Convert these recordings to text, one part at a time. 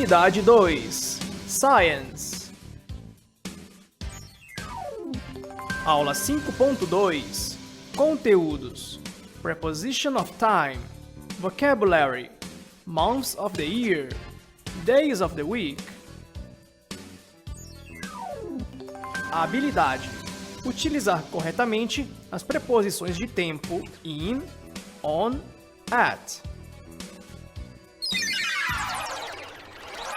Habilidade 2. Science. Aula 5.2. Conteúdos. Preposition of time. Vocabulary. Months of the year. Days of the week. Habilidade. Utilizar corretamente as preposições de tempo in, on, at.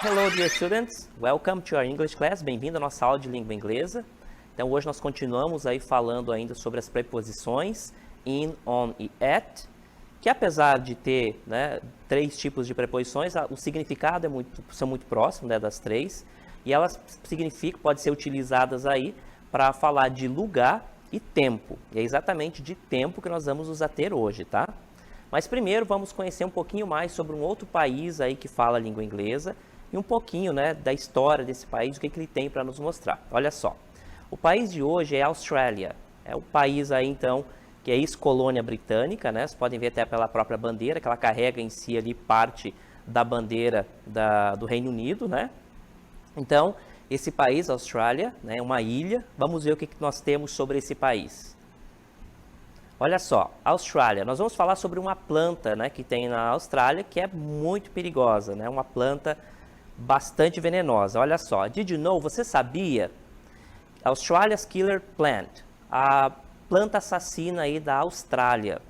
Hello, dear students. Welcome to our English class. Bem-vindo à nossa aula de língua inglesa. Então, hoje nós continuamos aí falando ainda sobre as preposições in, on e at, que apesar de ter, né, 3 tipos de preposições, o significado são muito próximos, né, das 3, e elas podem ser utilizadas aí para falar de lugar e tempo. E é exatamente de tempo que nós vamos nos ater hoje, tá? Mas primeiro vamos conhecer um pouquinho mais sobre um outro país aí que fala a língua inglesa e um pouquinho, né, da história desse país, o que ele tem para nos mostrar. Olha só, o país de hoje é a Austrália. É o país aí, então, que é ex-colônia britânica, né? Vocês podem ver até pela própria bandeira, que ela carrega em si ali parte da bandeira do Reino Unido, né? Então, esse país, a Austrália, né, é uma ilha. Vamos ver o que nós temos sobre esse país. Olha só, Austrália. Nós vamos falar sobre uma planta, né, que tem na Austrália, que é muito perigosa, né? Uma planta bastante venenosa. Olha só, did you know, você sabia? Australia's Killer Plant, a planta assassina aí da Austrália.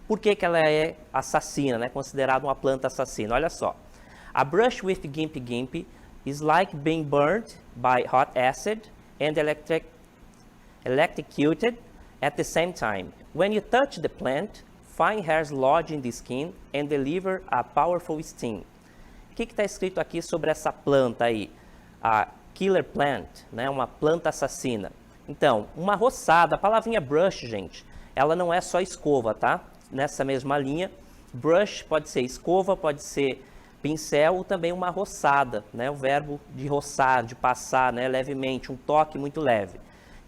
Por que ela é assassina, né? Considerada uma planta assassina? Olha só. A brush with gimpy gimpy is like being burnt by hot acid and electrocuted at the same time. When you touch the plant, fine hairs lodge in the skin and deliver a powerful sting. O que está escrito aqui sobre essa planta aí? A Killer Plant, né? Uma planta assassina. Então, uma roçada, a palavrinha brush, gente, ela não é só escova, tá? Nessa mesma linha, brush pode ser escova, pode ser pincel ou também uma roçada, né? O verbo de roçar, de passar, né, levemente, um toque muito leve.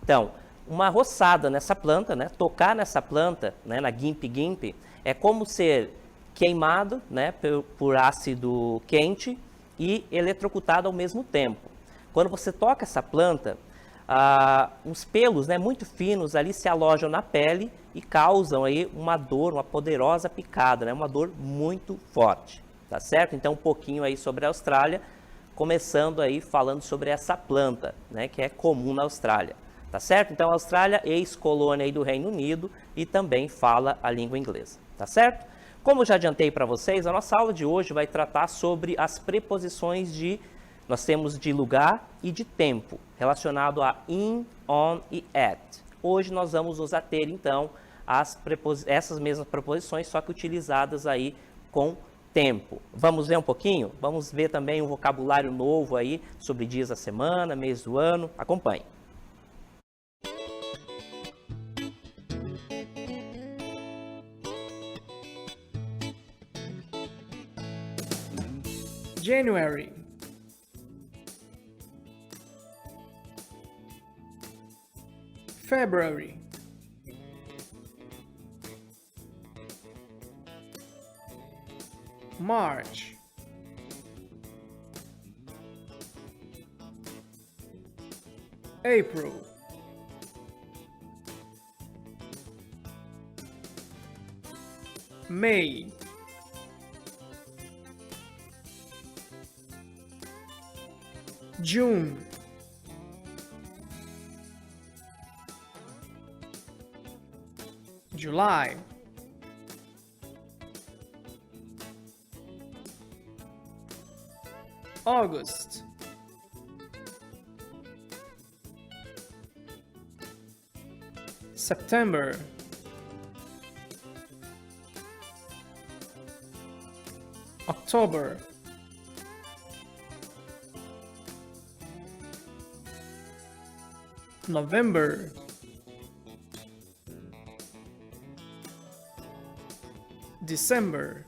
Então, uma roçada nessa planta, né, tocar nessa planta, né, na gimpy gimpy, é como ser queimado, né, por ácido quente e eletrocutado ao mesmo tempo. Quando você toca essa planta, uns pelos, né, muito finos ali se alojam na pele e causam aí uma dor, uma poderosa picada, né, uma dor muito forte, tá certo? Então, um pouquinho aí sobre a Austrália, começando aí falando sobre essa planta, né, que é comum na Austrália, tá certo? Então, a Austrália, ex-colônia aí do Reino Unido e também fala a língua inglesa, tá certo? Como já adiantei para vocês, a nossa aula de hoje vai tratar sobre as preposições nós temos de lugar e de tempo, relacionado a in, on e at. Hoje nós vamos nos ater, então, essas mesmas preposições, só que utilizadas aí com tempo. Vamos ver um pouquinho? Vamos ver também um vocabulário novo aí sobre dias da semana, mês do ano. Acompanhe. January. February. March. April. May. June. July. August. September. October. November. December.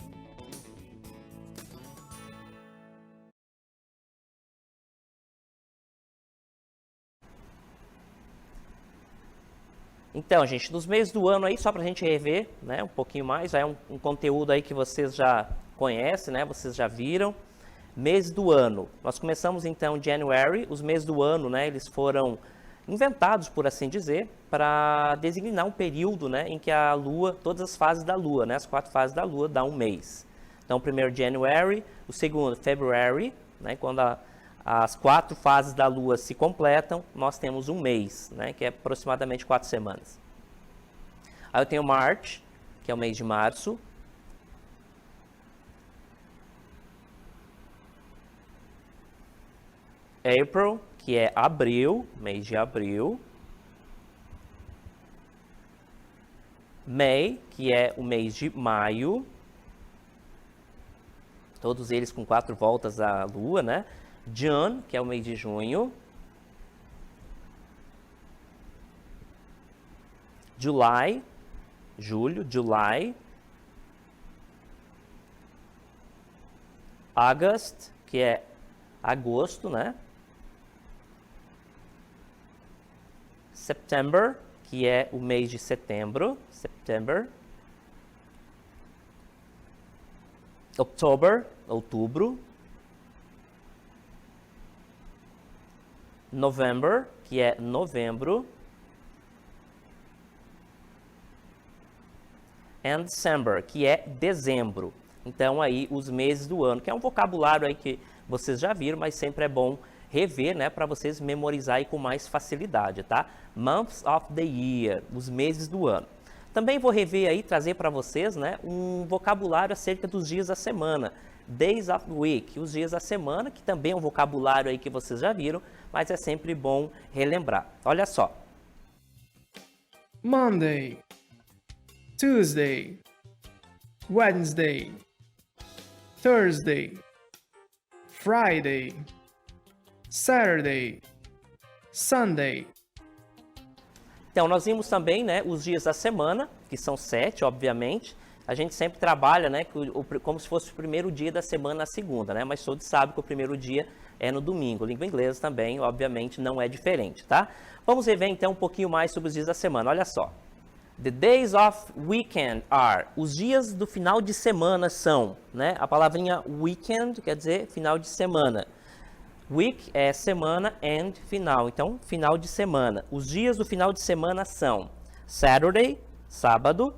Então, gente, nos meses do ano aí, só para a gente rever, né, um pouquinho mais, é um conteúdo aí que vocês já conhecem, né, vocês já viram. Mês do ano. Nós começamos então January, os meses do ano, né, eles foram inventados, por assim dizer, para designar um período, né, em que a Lua, todas as fases da Lua, né, as 4 fases da Lua, dá um mês. Então, o primeiro January, o segundo February, né, quando as 4 fases da Lua se completam, nós temos um mês, né, que é aproximadamente 4 semanas. Aí eu tenho March, que é o mês de março. April, que é abril, mês de abril. May, que é o mês de maio. Todos eles com 4 voltas à Lua, né? June, que é o mês de junho. July, julho, July. August, que é agosto, né? September, que é o mês de setembro, September. October, outubro. November, que é novembro. And December, que é dezembro. Então, aí, os meses do ano, que é um vocabulário aí que vocês já viram, mas sempre é bom rever, né, para vocês memorizarem com mais facilidade, tá? Months of the year, os meses do ano. Também vou rever aí, trazer para vocês, né, um vocabulário acerca dos dias da semana. Days of the week, os dias da semana, que também é um vocabulário aí que vocês já viram, mas é sempre bom relembrar. Olha só. Monday, Tuesday, Wednesday, Thursday, Friday, Saturday, Sunday. Então, nós vimos também, né, os dias da semana, que são 7, obviamente. A gente sempre trabalha, né, como se fosse o primeiro dia da semana, a segunda, né? Mas todos sabem que o primeiro dia é no domingo. Língua inglesa também, obviamente, não é diferente, tá? Vamos rever, então, um pouquinho mais sobre os dias da semana. Olha só. The days of weekend are. Os dias do final de semana são, né? A palavrinha weekend quer dizer final de semana. Week é semana and final. Então, final de semana. Os dias do final de semana são Saturday, sábado,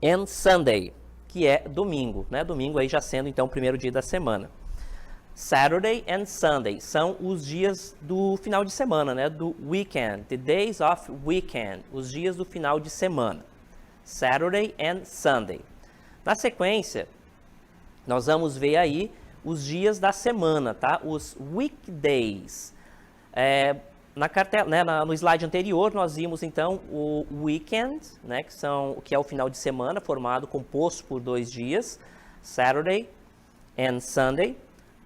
and Sunday, que é domingo, né? Domingo aí já sendo, então, o primeiro dia da semana. Saturday and Sunday são os dias do final de semana, né? Do weekend, the days of weekend, os dias do final de semana. Saturday and Sunday. Na sequência, nós vamos ver aí os dias da semana, tá? Os weekdays. No slide anterior, nós vimos então o weekend, né? Que é o final de semana, composto por 2 dias, Saturday and Sunday.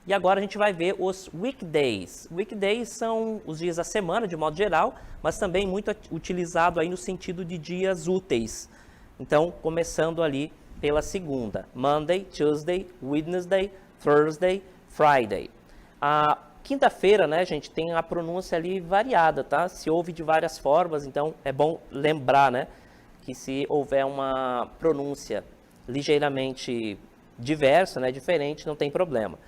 E agora a gente vai ver os weekdays. Weekdays são os dias da semana, de modo geral, mas também muito utilizado aí no sentido de dias úteis. Então, começando ali pela segunda. Monday, Tuesday, Wednesday, Thursday, Friday. A quinta-feira, né, gente, tem a pronúncia ali variada, tá? Se ouve de várias formas, então é bom lembrar, né, que se houver uma pronúncia ligeiramente diversa, né, diferente, não tem problema.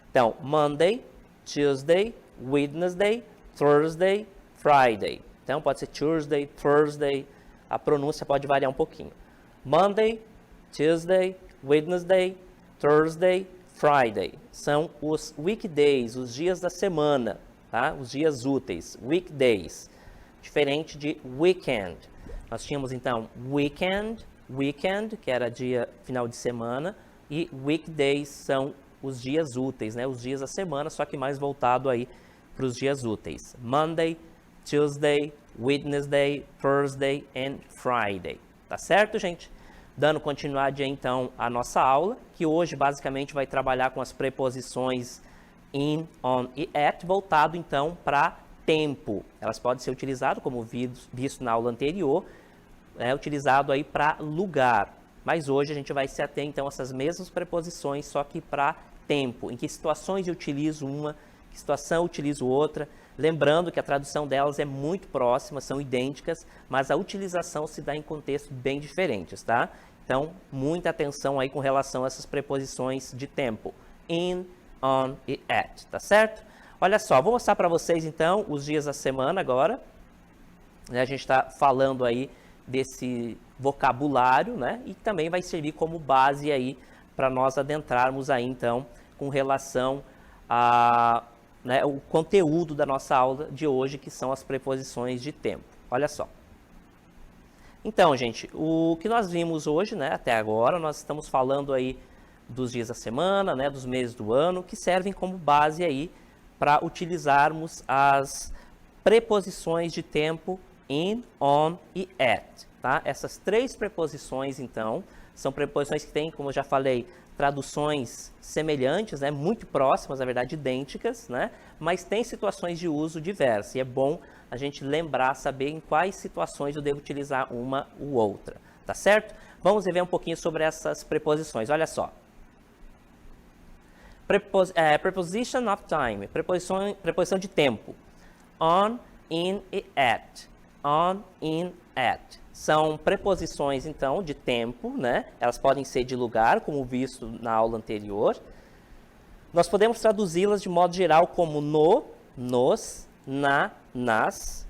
Então, Monday, Tuesday, Wednesday, Thursday, Friday. Então, pode ser Tuesday, Thursday, a pronúncia pode variar um pouquinho. Monday, Tuesday, Wednesday, Thursday, Friday. São os weekdays, os dias da semana, tá? Os dias úteis, weekdays. Diferente de weekend. Nós tínhamos, então, weekend, que era dia final de semana, e weekdays são os dias úteis, né? Os dias da semana, só que mais voltado aí para os dias úteis. Monday, Tuesday, Wednesday, Thursday and Friday. Tá certo, gente? Dando continuidade aí, então, à nossa aula, que hoje basicamente vai trabalhar com as preposições in, on e at, voltado então para tempo. Elas podem ser utilizadas, como visto na aula anterior, utilizado aí para lugar. Mas hoje a gente vai se ater então a essas mesmas preposições, só que para tempo. Em que situações eu utilizo uma, que situação eu utilizo outra. Lembrando que a tradução delas é muito próxima, são idênticas, mas a utilização se dá em contextos bem diferentes, tá? Então, muita atenção aí com relação a essas preposições de tempo. In, on e at, tá certo? Olha só, vou mostrar para vocês então os dias da semana agora. A gente está falando aí desse vocabulário, né? E também vai servir como base aí para nós adentrarmos aí então com relação a o conteúdo da nossa aula de hoje, que são as preposições de tempo. Olha só. Então, gente, o que nós vimos hoje, né, até agora, nós estamos falando aí dos dias da semana, né, dos meses do ano, que servem como base aí para utilizarmos as preposições de tempo in, on e at, tá? Essas três preposições, então, são preposições que têm, como eu já falei, traduções semelhantes, né, muito próximas, na verdade, idênticas, né, mas tem situações de uso diversas, e é bom a gente lembrar, saber em quais situações eu devo utilizar uma ou outra, tá certo? Vamos ver um pouquinho sobre essas preposições, olha só. Preposition of time, preposição de tempo. On, in e at. On, in, at. São preposições, então, de tempo, né? Elas podem ser de lugar, como visto na aula anterior. Nós podemos traduzi-las de modo geral como no, nos, na, nas,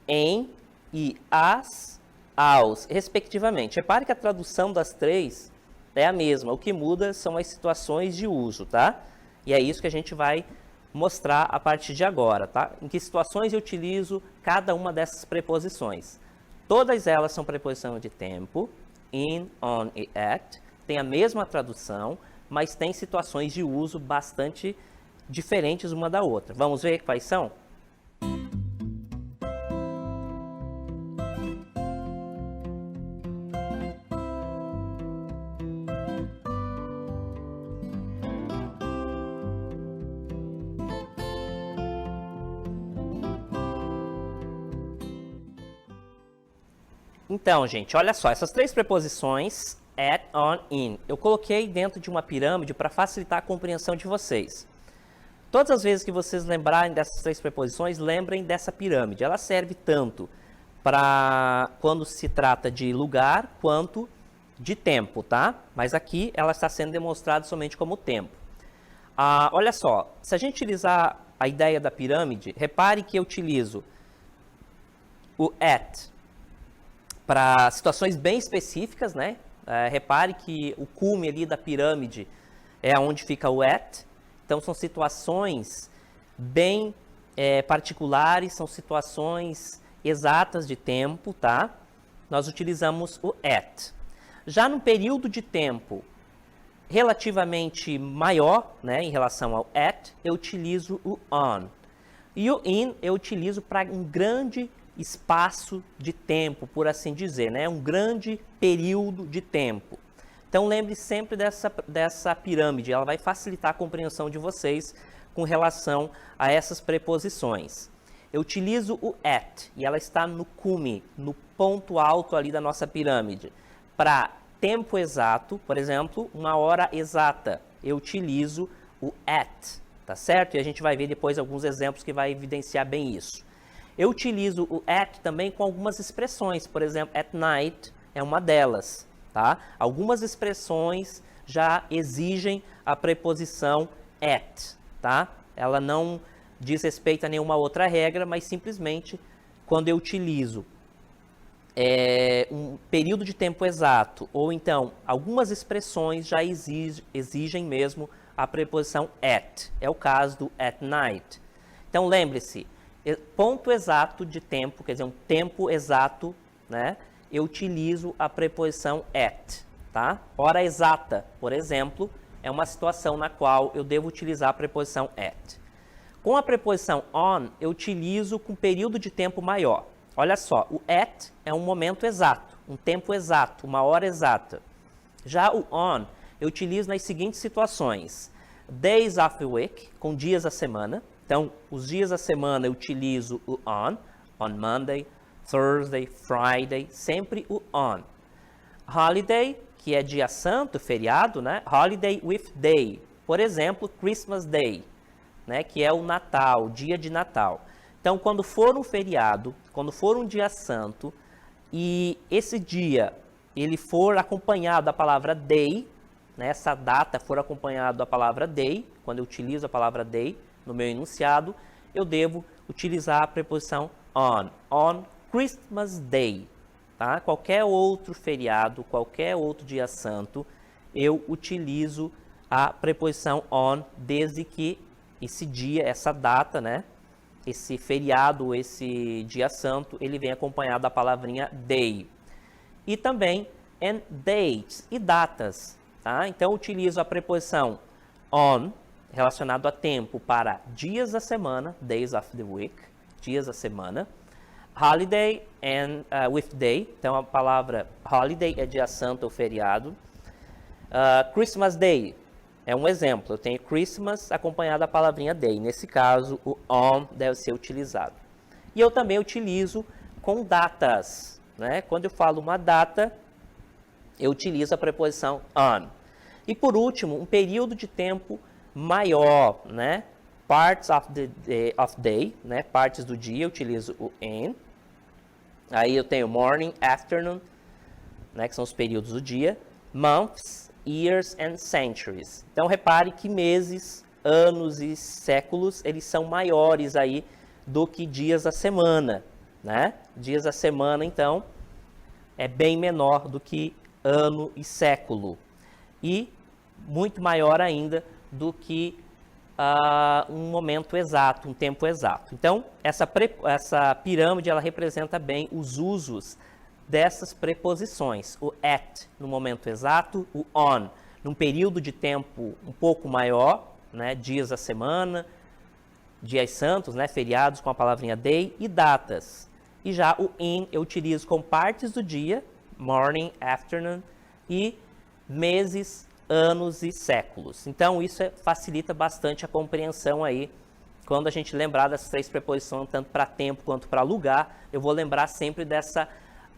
em e as, aos, respectivamente. Repare que a tradução das três é a mesma. O que muda são as situações de uso, tá? E é isso que a gente vai mostrar a partir de agora, tá? Em que situações eu utilizo cada uma dessas preposições. Todas elas são preposição de tempo, in, on e at, tem a mesma tradução, mas tem situações de uso bastante diferentes uma da outra. Vamos ver quais são? Então, gente, olha só, essas três preposições, at, on, in, eu coloquei dentro de uma pirâmide para facilitar a compreensão de vocês. Todas as vezes que vocês lembrarem dessas três preposições, lembrem dessa pirâmide. Ela serve tanto para quando se trata de lugar, quanto de tempo, tá? Mas aqui ela está sendo demonstrada somente como tempo. Olha só, se a gente utilizar a ideia da pirâmide, repare que eu utilizo o at para situações bem específicas, né? Repare que o cume ali da pirâmide é onde fica o at. Então, são situações bem particulares, são situações exatas de tempo, tá? Nós utilizamos o at. Já no período de tempo relativamente maior, né, em relação ao at, eu utilizo o on. E o in eu utilizo para um grande espaço de tempo, por assim dizer, né? Um grande período de tempo. Então, lembre sempre dessa pirâmide, ela vai facilitar a compreensão de vocês com relação a essas preposições. Eu utilizo o at, e ela está no cume, no ponto alto ali da nossa pirâmide. Para tempo exato, por exemplo, uma hora exata, eu utilizo o at, tá certo? E a gente vai ver depois alguns exemplos que vai evidenciar bem isso. Eu utilizo o at também com algumas expressões, por exemplo, at night é uma delas, tá? Algumas expressões já exigem a preposição at, tá? Ela não diz respeito a nenhuma outra regra, mas simplesmente quando eu utilizo um período de tempo exato, ou então algumas expressões já exigem mesmo a preposição at. É o caso do at night. Então lembre-se, ponto exato de tempo, quer dizer, um tempo exato, né? Eu utilizo a preposição at, tá? Hora exata, por exemplo, é uma situação na qual eu devo utilizar a preposição at. Com a preposição on, eu utilizo com período de tempo maior. Olha só, o at é um momento exato, um tempo exato, uma hora exata. Já o on, eu utilizo nas seguintes situações. Days of the week, com dias da semana. Então, os dias da semana eu utilizo o on Monday, Thursday, Friday, sempre o on. Holiday, que é dia santo, feriado, né? Holiday with day. Por exemplo, Christmas Day, né? Que é o Natal, dia de Natal. Então, quando for um feriado, quando for um dia santo, e esse dia ele for acompanhado da palavra day, né, essa data for acompanhado da palavra day, quando eu utilizo a palavra day no meu enunciado, eu devo utilizar a preposição on Christmas Day. Tá? Qualquer outro feriado, qualquer outro dia santo, eu utilizo a preposição on, desde que esse dia, essa data, né, esse feriado, esse dia santo, ele vem acompanhado da palavrinha day. E também and dates, e datas. Tá? Então, eu utilizo a preposição on, relacionado a tempo, para dias da semana, days of the week, dias da semana. Holiday and with day, então a palavra holiday é dia santo ou feriado. Christmas Day é um exemplo, eu tenho Christmas acompanhado da palavrinha day, nesse caso o on deve ser utilizado. E eu também utilizo com datas, né? Quando eu falo uma data, eu utilizo a preposição on. E por último, um período de tempo maior, né? Parts of day, né? Partes do dia, eu utilizo o in. Aí eu tenho morning, afternoon, né? Que são os períodos do dia. Months, years and centuries. Então repare que meses, anos e séculos, eles são maiores aí do que dias da semana, né? Dias da semana, então, é bem menor do que ano e século. E muito maior ainda do que um momento exato, um tempo exato. Então, essa pirâmide, ela representa bem os usos dessas preposições. O at, no momento exato, o on, num período de tempo um pouco maior, né, dias da semana, dias santos, né, feriados com a palavrinha day, e datas. E já o in eu utilizo com partes do dia, morning, afternoon, e meses, anos e séculos. Então, isso facilita bastante a compreensão aí. Quando a gente lembrar dessas três preposições, tanto para tempo quanto para lugar, eu vou lembrar sempre dessa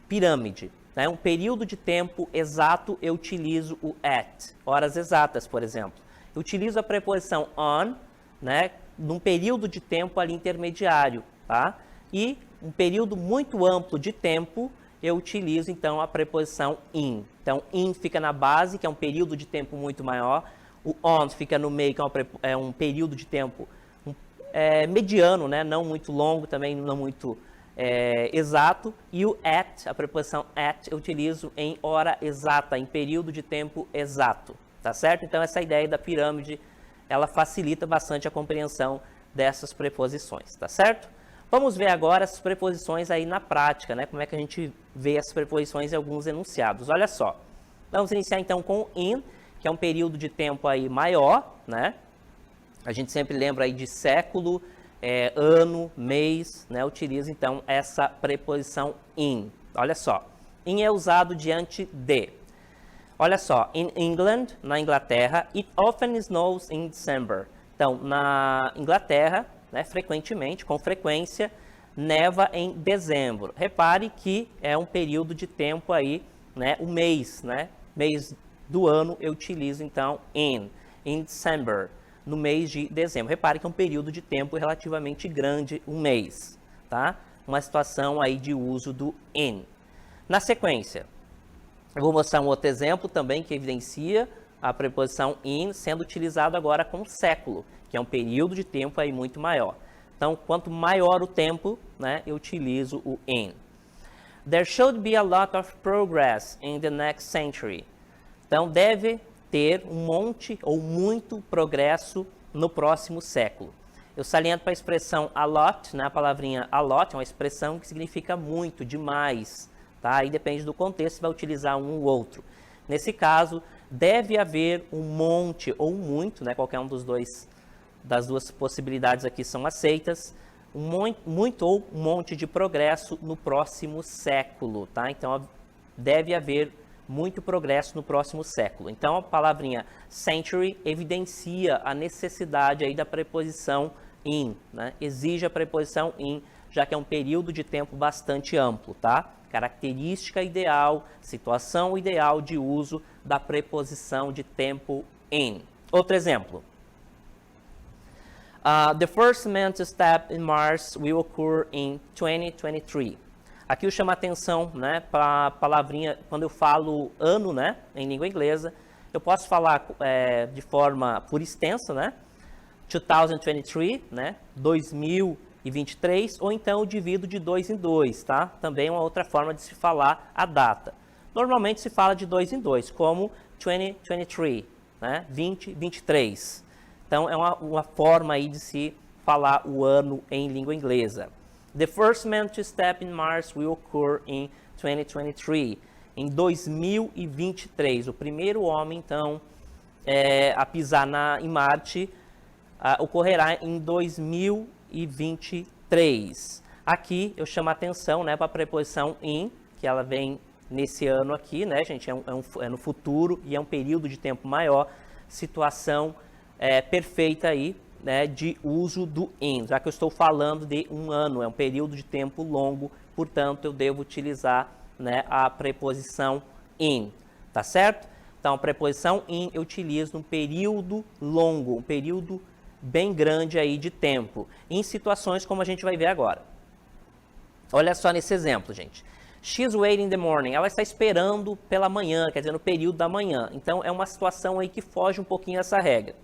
pirâmide. Né? Um período de tempo exato, eu utilizo o at. Horas exatas, por exemplo. Eu utilizo a preposição on, né, num período de tempo ali intermediário. Tá? E um período muito amplo de tempo, eu utilizo, então, a preposição in. Então, in fica na base, que é um período de tempo muito maior. O on fica no meio, que é um período de tempo mediano, né? Não muito longo, também não muito exato. E o at, a preposição at, eu utilizo em hora exata, em período de tempo exato. Tá certo? Então, essa ideia da pirâmide, ela facilita bastante a compreensão dessas preposições. Tá certo? Vamos ver agora as preposições aí na prática, né? Como é que a gente vê as preposições em alguns enunciados. Olha só. Vamos iniciar então com o in, que é um período de tempo aí maior, né? A gente sempre lembra aí de século, ano, mês, né? Utiliza então essa preposição in. Olha só. In é usado diante de. Olha só. In England, na Inglaterra, it often snows in December. Então, na Inglaterra, né, frequentemente, com frequência, neva em dezembro. Repare que é um período de tempo aí, né, um mês, né, mês do ano eu utilizo então in December, no mês de dezembro. Repare que é um período de tempo relativamente grande, um mês, tá? Uma situação aí de uso do in. Na sequência, eu vou mostrar um outro exemplo também que evidencia a preposição in sendo utilizado agora com século, que é um período de tempo aí muito maior. Então, quanto maior o tempo, né, eu utilizo o in. There should be a lot of progress in the next century. Então, deve ter um monte ou muito progresso no próximo século. Eu saliento para a expressão a lot, né, a palavrinha a lot é uma expressão que significa muito, demais. Tá? Aí depende do contexto, vai utilizar um ou outro. Nesse caso, deve haver um monte ou muito, né, qualquer um das duas possibilidades aqui são aceitas, muito ou um monte de progresso no próximo século, tá? Então, deve haver muito progresso no próximo século. Então, a palavrinha century evidencia a necessidade aí da preposição in, né? Exige a preposição in, já que é um período de tempo bastante amplo, tá? Característica ideal, situação ideal de uso da preposição de tempo in. Outro exemplo. The first mental step in Mars will occur in 2023. Aqui eu chamo a atenção, né, para a palavrinha, quando eu falo ano, né, em língua inglesa, Eu posso falar de forma por extenso, né? 2023, né? 2023, ou então eu divido de 2 em 2, tá? Também é uma outra forma de se falar a data. Normalmente se fala de 2 em 2, como 2023, né? 2023. Então, é uma forma aí de se falar o ano em língua inglesa. The first man to step in Mars will occur in 2023. Em 2023, o primeiro homem, então, a pisar em Marte ocorrerá em 2023. Aqui eu chamo a atenção, né, para a preposição in, que ela vem nesse ano aqui, né, gente? É no futuro e é um período de tempo maior. Situação perfeita aí, né, de uso do in. Já que eu estou falando de um ano, é um período de tempo longo, portanto, eu devo utilizar, né, a preposição in, tá certo? Então, a preposição in eu utilizo um período longo, um período bem grande aí de tempo, em situações como a gente vai ver agora. Olha só nesse exemplo, gente. She's waiting in the morning. Ela está esperando pela manhã, quer dizer, no período da manhã. Então, é uma situação aí que foge um pouquinho dessa regra.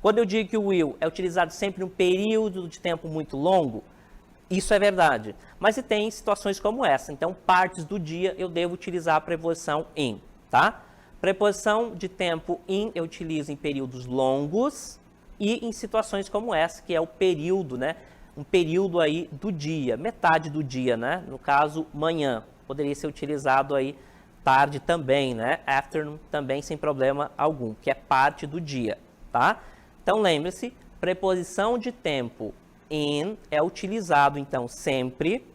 Quando eu digo que o will é utilizado sempre num período de tempo muito longo, isso é verdade, mas e tem situações como essa. Então, partes do dia eu devo utilizar a preposição in, tá? Preposição de tempo in eu utilizo em períodos longos e em situações como essa, que é o período, né? Um período aí do dia, metade do dia, né? No caso, manhã. Poderia ser utilizado aí tarde também, né? Afternoon também sem problema algum, que é parte do dia, tá? Então, lembre-se, preposição de tempo in é utilizado, então, sempre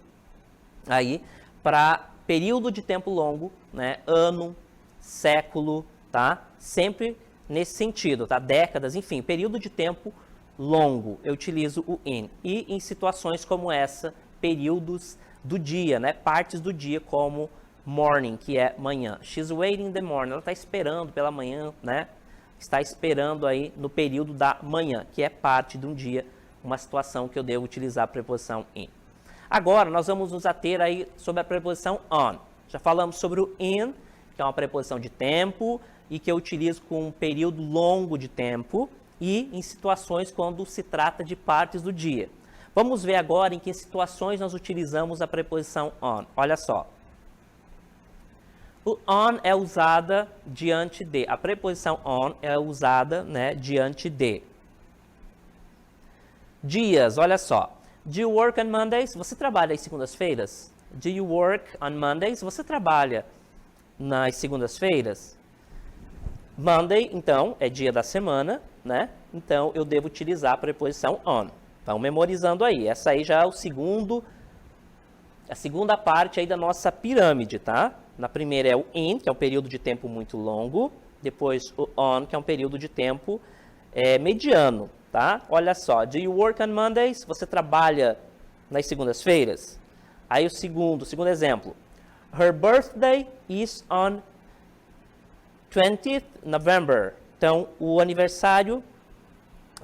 aí para período de tempo longo, né? Ano, século, tá? Sempre nesse sentido, tá? Décadas, enfim, período de tempo longo, eu utilizo o in. E em situações como essa, períodos do dia, né? Partes do dia, como morning, que é manhã. She's waiting in the morning, ela está esperando pela manhã, né? Está esperando aí no período da manhã, que é parte de um dia, uma situação que eu devo utilizar a preposição in. Agora, nós vamos nos ater aí sobre a preposição on. Já falamos sobre o in, que é uma preposição de tempo e que eu utilizo com um período longo de tempo e em situações quando se trata de partes do dia. Vamos ver agora em que situações nós utilizamos a preposição on. Olha só. O on é usada diante de. A preposição on é usada, né, diante de. Dias, olha só. Do you work on Mondays? Você trabalha às segundas-feiras? Do you work on Mondays? Você trabalha nas segundas-feiras? Monday, então, é dia da semana, né? Então, eu devo utilizar a preposição on. Então, memorizando aí. Essa aí já é a segunda parte aí da nossa pirâmide, tá? Na primeira é o in, que é um período de tempo muito longo. Depois o on, que é um período de tempo mediano, tá? Olha só. Do you work on Mondays? Você trabalha nas segundas-feiras? Aí o segundo exemplo. Her birthday is on 20th November. Então, o aniversário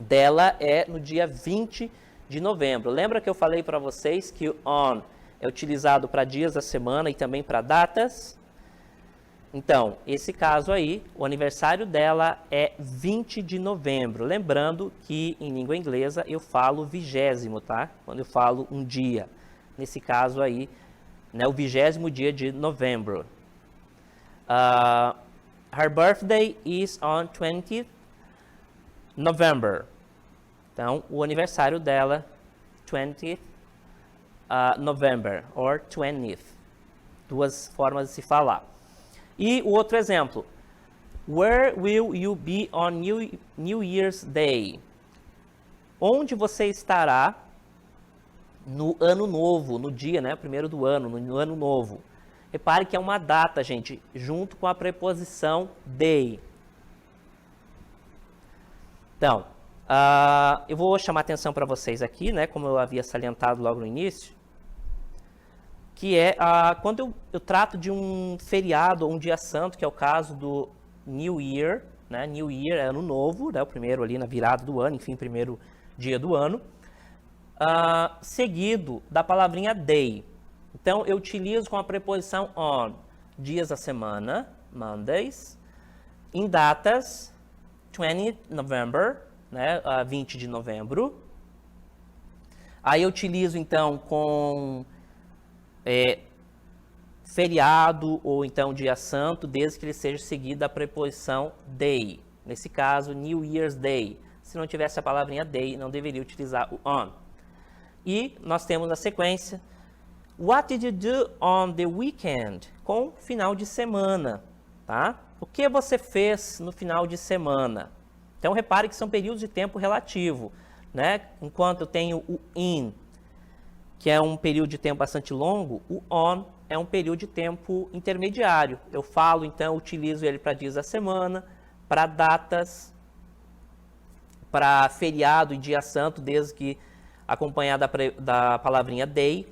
dela é no dia 20 de novembro. Lembra que eu falei para vocês que o on é utilizado para dias da semana e também para datas? Então, esse caso aí, o aniversário dela é 20 de novembro. Lembrando que em língua inglesa eu falo 20º, tá? Quando eu falo um dia. Nesse caso aí, né, o 20º dia de novembro. Her birthday is on 20th November. Então, o aniversário dela, 20th November, or 20th. Duas formas de se falar. E o outro exemplo. Where will you be on New Year's Day? Onde você estará no ano novo, no dia, né, primeiro do ano, no ano novo. Repare que é uma data, gente, junto com a preposição day. Então, eu vou chamar atenção para vocês aqui, né, como eu havia salientado logo no início, que é quando eu trato de um feriado ou um dia santo, que é o caso do New Year, né, New Year é ano novo, né, o primeiro ali na virada do ano, enfim, primeiro dia do ano, seguido da palavrinha day. Então, eu utilizo com a preposição on, dias da semana, Mondays, em datas 20 November, né, 20 de novembro. Aí eu utilizo, então, com feriado ou, então, dia santo, desde que ele seja seguido da preposição day. Nesse caso, New Year's Day. Se não tivesse a palavrinha day, não deveria utilizar o on. E nós temos na sequência, what did you do on the weekend? Com final de semana, tá? O que você fez no final de semana? Então, repare que são períodos de tempo relativo, né? Enquanto eu tenho o in, que é um período de tempo bastante longo, o on é um período de tempo intermediário. Eu falo, então, utilizo ele para dias da semana, para datas, para feriado e dia santo, desde que acompanhado da palavrinha day,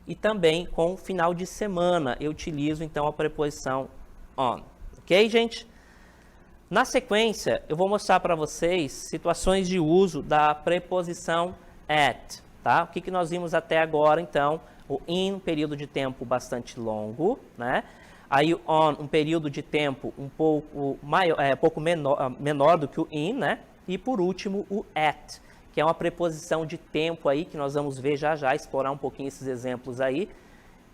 e também com final de semana eu utilizo então a preposição on. Ok, gente? Na sequência, eu vou mostrar para vocês situações de uso da preposição at, tá? O que nós vimos até agora, então, o in, um período de tempo bastante longo, né? Aí o on, um período de tempo um pouco maior, menor do que o in, né? E por último, o at, que é uma preposição de tempo aí, que nós vamos ver já, explorar um pouquinho esses exemplos aí,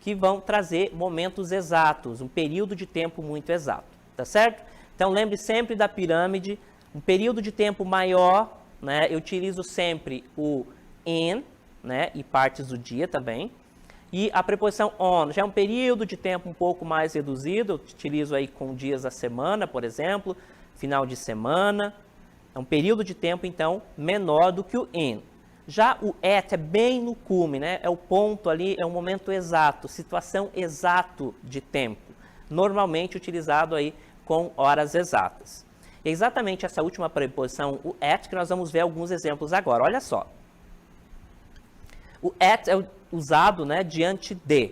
que vão trazer momentos exatos, um período de tempo muito exato, tá certo? Então, lembre sempre da pirâmide, um período de tempo maior, né? Eu utilizo sempre o in, né? E partes do dia também. E a preposição on, já é um período de tempo um pouco mais reduzido, eu utilizo aí com dias da semana, por exemplo, final de semana. É um período de tempo, então, menor do que o in. Já o at é bem no cume, né? É o ponto ali, é o momento exato, situação exato de tempo. Normalmente utilizado aí com horas exatas. É exatamente essa última preposição, o at, que nós vamos ver alguns exemplos agora. Olha só. O at é usado, né, diante de.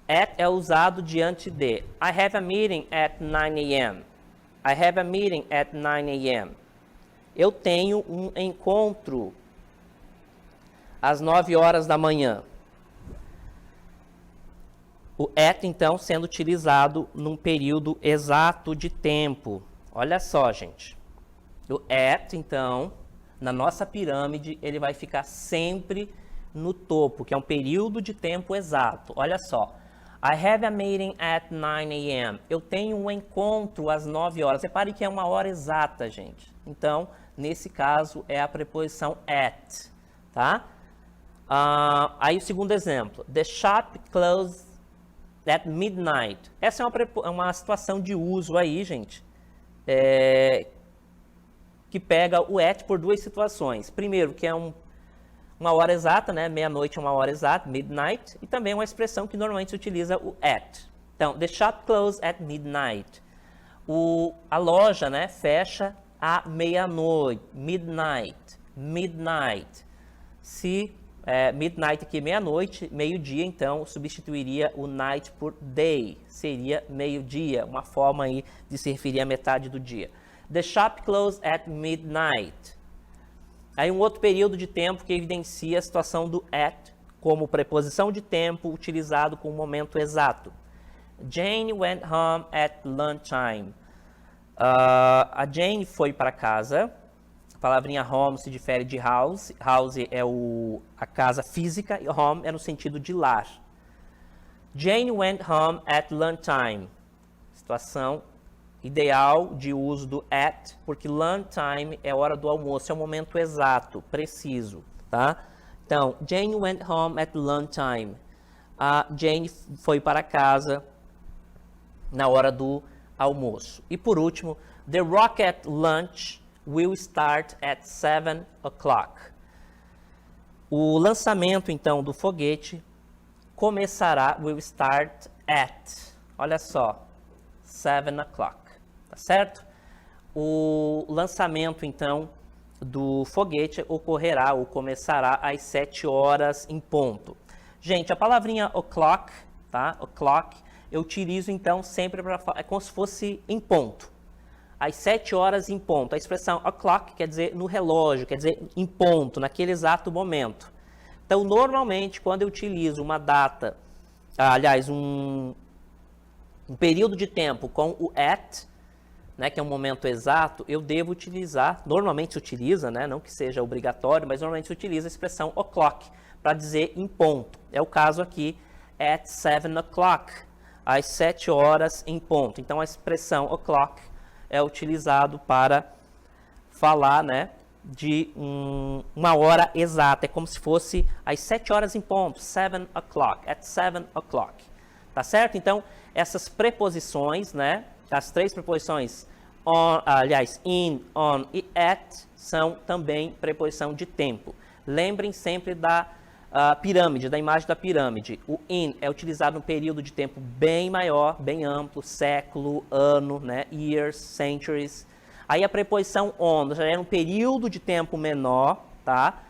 At é usado diante de. I have a meeting at 9 a.m. I have a meeting at 9 a.m. Eu tenho um encontro às 9 horas da manhã. O at, então, sendo utilizado num período exato de tempo. Olha só, gente. O at, então, na nossa pirâmide, ele vai ficar sempre no topo, que é um período de tempo exato. Olha só. I have a meeting at 9 a.m. Eu tenho um encontro às 9 horas. Repare que é uma hora exata, gente. Então, nesse caso, é a preposição at, tá? Aí o segundo exemplo. The shop closed at midnight. Essa é uma situação de uso aí, gente, que pega o at por duas situações. Primeiro, que é uma hora exata, né? Meia-noite é uma hora exata, midnight, e também é uma expressão que normalmente se utiliza o at. Então, the shop closed at midnight. A loja, né, fecha à meia-noite, midnight. Se midnight aqui meia-noite, meio-dia, então substituiria o night por day, seria meio-dia, uma forma aí de se referir à metade do dia. The shop closed at midnight. Aí um outro período de tempo que evidencia a situação do at como preposição de tempo utilizado com o momento exato. Jane went home at lunchtime. A Jane foi para casa. A palavrinha home se difere de house. House é a casa física e home é no sentido de lar. Jane went home at lunchtime. Situação ideal de uso do at, porque lunchtime é a hora do almoço, é o momento exato, preciso, tá? Então, Jane went home at lunchtime. A Jane foi para casa na hora do almoço. E por último, the rocket launch will start at 7 o'clock. O lançamento, então, do foguete começará, will start at, olha só, 7 o'clock, tá certo? O lançamento, então, do foguete ocorrerá ou começará às 7 horas em ponto. Gente, a palavrinha o'clock, tá? O'clock, eu utilizo, então, sempre para falar, é como se fosse em ponto. Às 7 horas em ponto. A expressão o'clock quer dizer no relógio, quer dizer em ponto, naquele exato momento. Então, normalmente, quando eu utilizo uma data, aliás, um um período de tempo com o at, né, que é um momento exato, eu devo utilizar, normalmente se utiliza, né, não que seja obrigatório, mas normalmente se utiliza a expressão o'clock, para dizer em ponto. É o caso aqui, at 7 o'clock, às 7 horas em ponto. Então a expressão o'clock é utilizado para falar, né, de uma hora exata. É como se fosse às 7 horas em ponto, 7 o'clock, at 7 o'clock. Tá certo? Então, essas preposições, né, as três preposições, on, aliás, in, on e at, são também preposição de tempo. Lembrem sempre da pirâmide, da imagem da pirâmide. O in é utilizado num período de tempo bem maior, bem amplo, século, ano, né, years, centuries. Aí a preposição on já é um período de tempo menor, tá?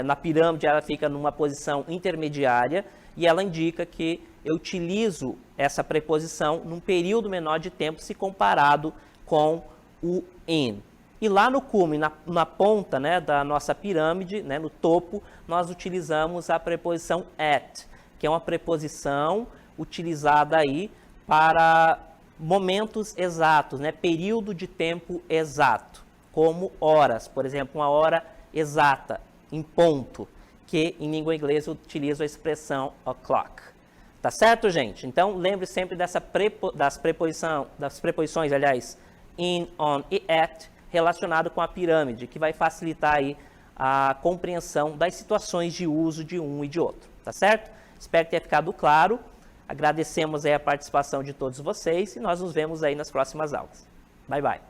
Na pirâmide ela fica numa posição intermediária e ela indica que eu utilizo essa preposição num período menor de tempo se comparado com o in. E lá no cume, na ponta, né, da nossa pirâmide, né, no topo, nós utilizamos a preposição at, que é uma preposição utilizada aí para momentos exatos, né, período de tempo exato, como horas, por exemplo, uma hora exata, em ponto, que em língua inglesa utiliza a expressão o'clock. Tá certo, gente? Então, lembre sempre das preposições, aliás, in, on e at, relacionado com a pirâmide, que vai facilitar aí a compreensão das situações de uso de um e de outro. Tá certo? Espero que tenha ficado claro. Agradecemos aí a participação de todos vocês e nós nos vemos aí nas próximas aulas. Bye, bye.